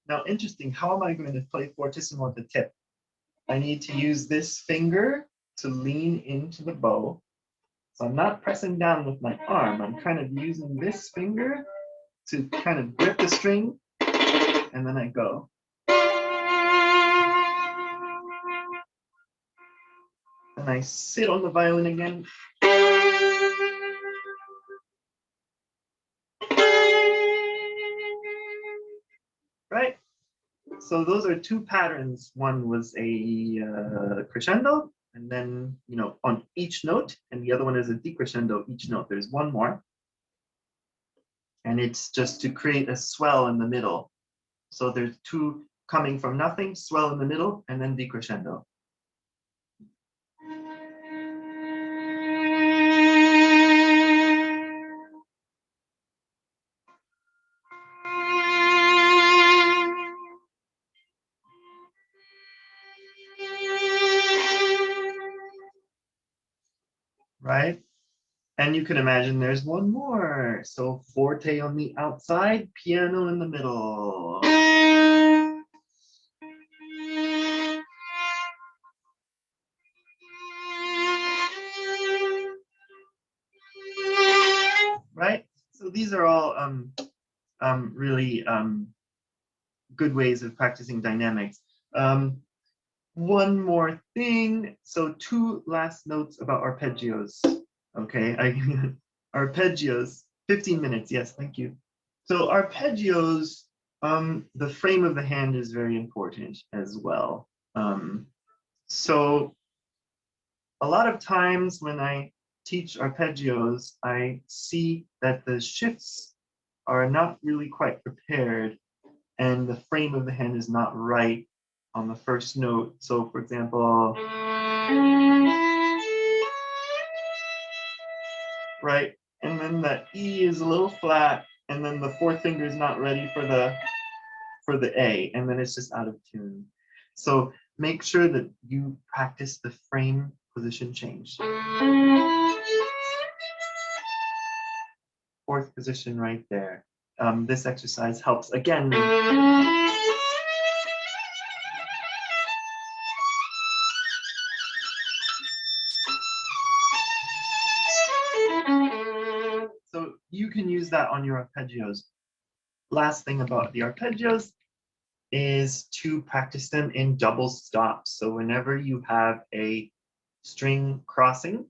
Now, interesting, how am I going to play fortissimo at the tip? I need to use this finger to lean into the bow. So I'm not pressing down with my arm. I'm kind of using this finger to kind of grip the string, and then I go. And I sit on the violin again. Right? So those are two patterns. One was a crescendo, and then, on each note, and the other one is a decrescendo each note. There's one more. And it's just to create a swell in the middle. So there's two coming from nothing, swell in the middle, and then decrescendo. Right? And you can imagine there's one more. So forte on the outside, piano in the middle. Right? So these are all really good ways of practicing dynamics. One more thing. So two last notes about arpeggios. Okay, arpeggios, 15 minutes. Yes, thank you. So arpeggios, the frame of the hand is very important as well. So a lot of times when I teach arpeggios, I see that the shifts are not really quite prepared and the frame of the hand is not right on the first note. So for example, right, and then the E is a little flat, and then the fourth finger is not ready for the A, and then it's just out of tune. So make sure that you practice the frame position change. Fourth position right there. This exercise helps again. So you can use that on your arpeggios. Last thing about the arpeggios is to practice them in double stops. So whenever you have a string crossing,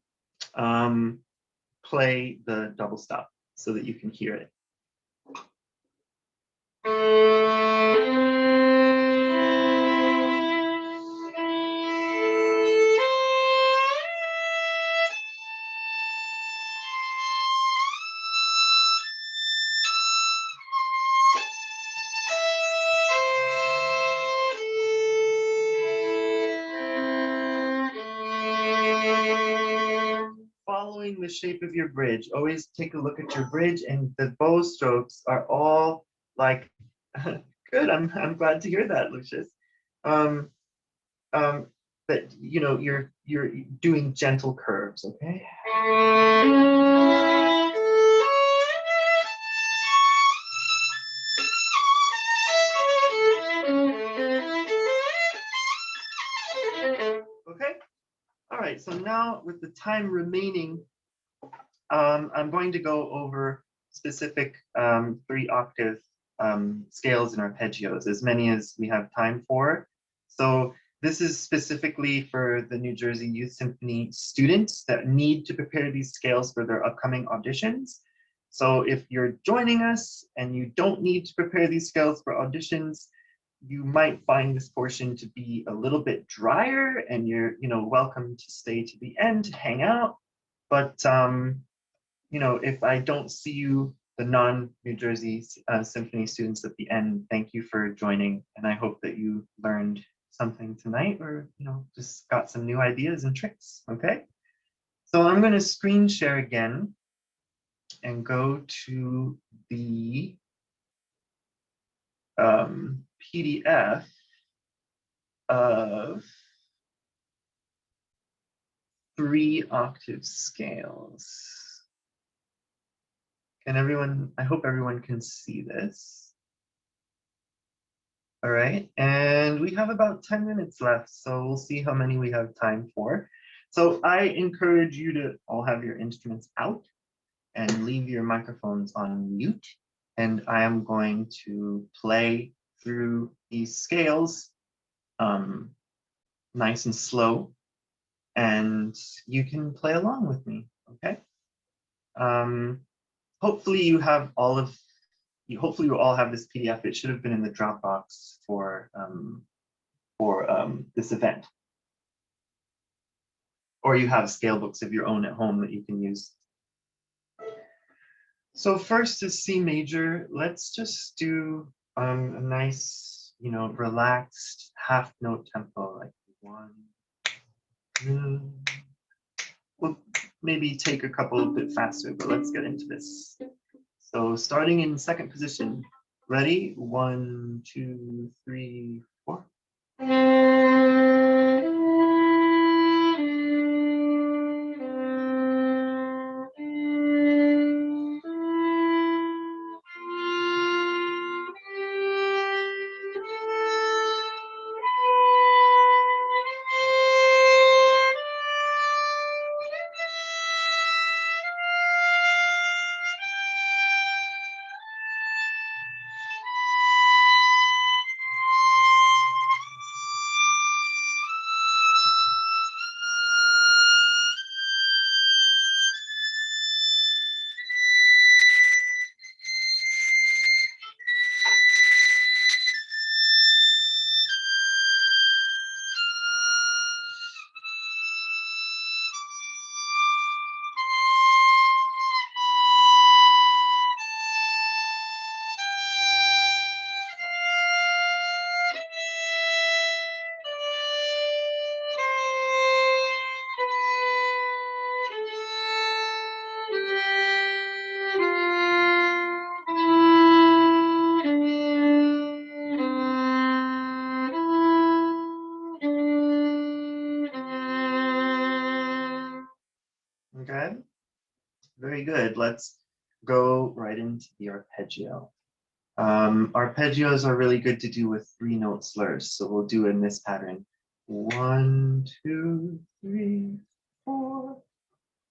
play the double stop so that you can hear it. Following the shape of your bridge, always take a look at your bridge, and the bow strokes are all like good. I'm glad to hear that, Lucius. Um, that you're doing gentle curves, okay? Okay. All right. So now with the time remaining, I'm going to go over specific 3-octave scales and arpeggios, as many as we have time for. So this is specifically for the New Jersey Youth Symphony students that need to prepare these scales for their upcoming auditions. So if you're joining us and you don't need to prepare these scales for auditions, you might find this portion to be a little bit drier, and you're welcome to stay to the end to hang out. But if I don't see you, the non-New Jersey Symphony students at the end, thank you for joining. And I hope that you learned something tonight, or, just got some new ideas and tricks, okay? So I'm going to screen share again and go to the PDF of 3-octave scales. I hope everyone can see this. All right, and we have about 10 minutes left, so we'll see how many we have time for. So I encourage you to all have your instruments out and leave your microphones on mute. And I am going to play through these scales nice and slow, and you can play along with me, okay? Hopefully you all have this PDF. It should have been in the Dropbox for this event. Or you have scale books of your own at home that you can use. So first is C major. Let's just do a nice, relaxed half note tempo, like 1, 2. We'll maybe take a couple a bit faster, but let's get into this. So starting in second position, ready? 1, 2, 3, 4. Okay, very good. Let's go right into the arpeggio. Arpeggios are really good to do with 3-note slurs. So we'll do in this pattern. 1, 2, 3, 4.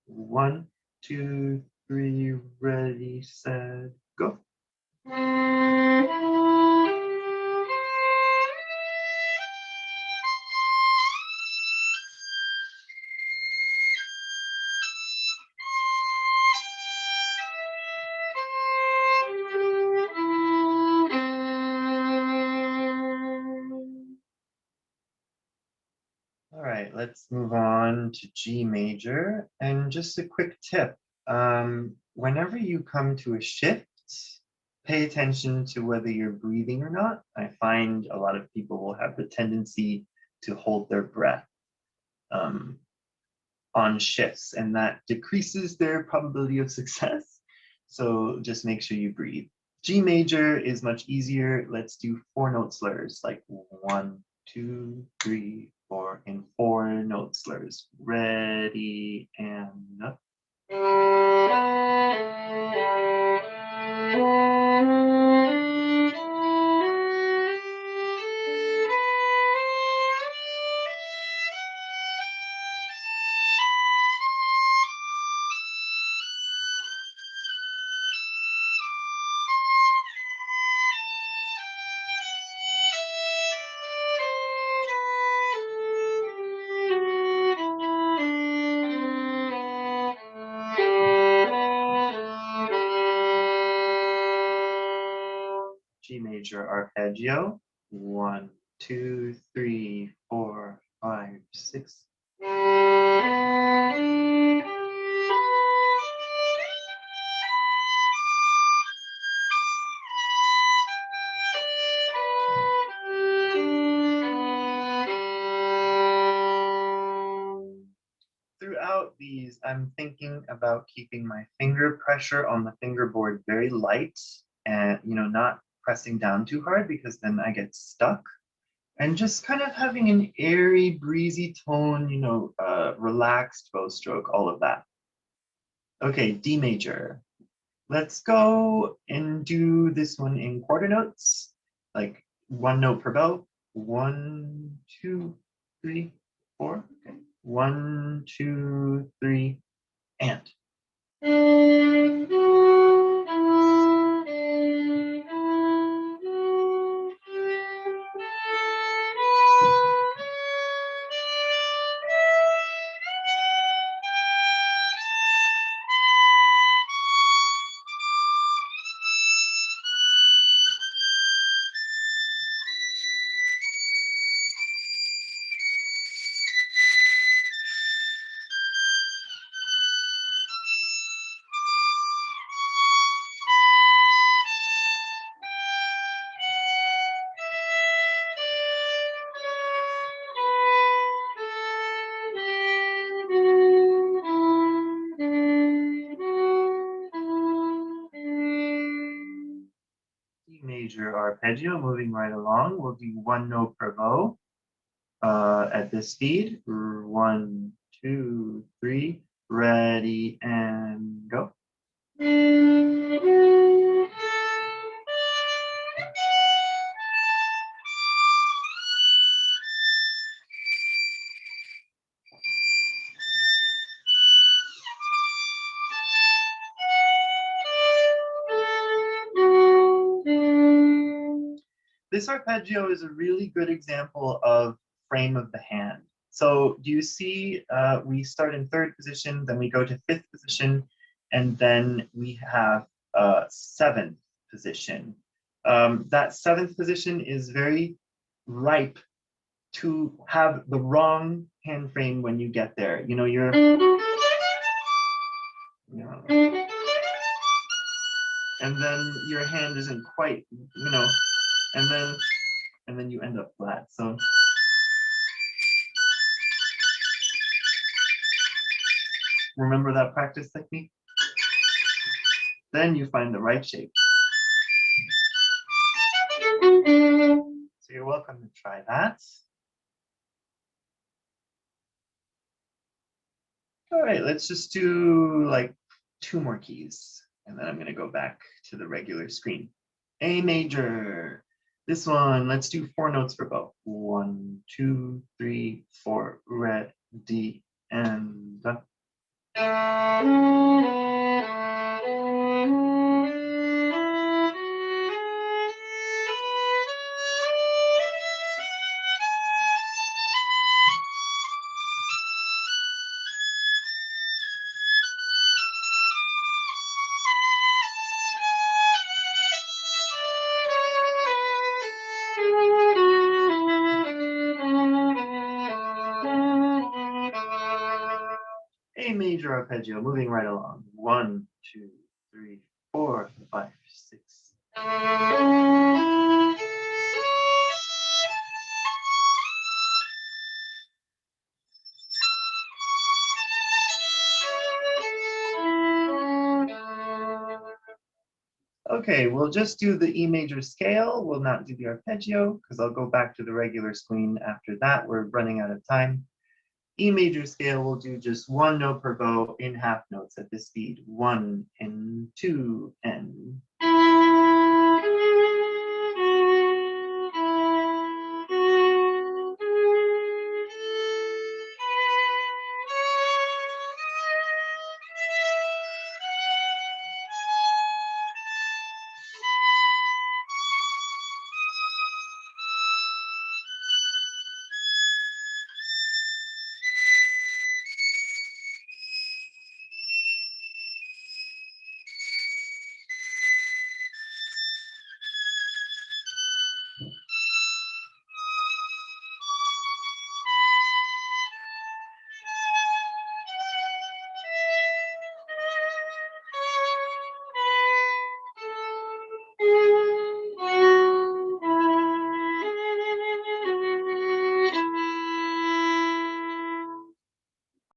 1, 2, 3, ready, set, go. let's move on to G major. And just a quick tip, whenever you come to a shift, pay attention to whether you're breathing or not. I find a lot of people will have the tendency to hold their breath on shifts, and that decreases their probability of success. So just make sure you breathe. G major is much easier. Let's do 4-note slurs, like 1, 2, 3, 4, and 4-note slurs. Ready and up. G major arpeggio. 1, 2, 3, 4, 5, 6. Throughout these, I'm thinking about keeping my finger pressure on the fingerboard very light and, not pressing down too hard because then I get stuck. And just kind of having an airy, breezy tone, relaxed bow stroke, all of that. Okay, D major. Let's go and do this one in quarter notes, like 1 note per bow. 1, 2, 3, 4. Okay. 1, 2, 3, and. Major arpeggio, moving right along. We'll do 1 note per bow at this speed. 1, 2, 3, ready and go. This arpeggio is a really good example of frame of the hand. So do you see we start in 3rd position, then we go to 5th position, and then we have 7th position. That 7th position is very ripe to have the wrong hand frame when you get there. You're and then your hand isn't quite, and then you end up flat. So remember that practice technique? Then you find the right shape. So you're welcome to try that. All right, let's just do like 2 more keys, and then I'm going to go back to the regular screen. A major. This one, let's do 4 notes for bow. 1, 2, 3, 4, ready, and done. major arpeggio, moving right along. 1, 2, 3, 4, 5, 6. Okay, we'll just do the E major scale. We'll not do the arpeggio because I'll go back to the regular screen after that. We're running out of time. E major scale, we'll do just one note per bow in half notes at this speed. 1 and 2 and.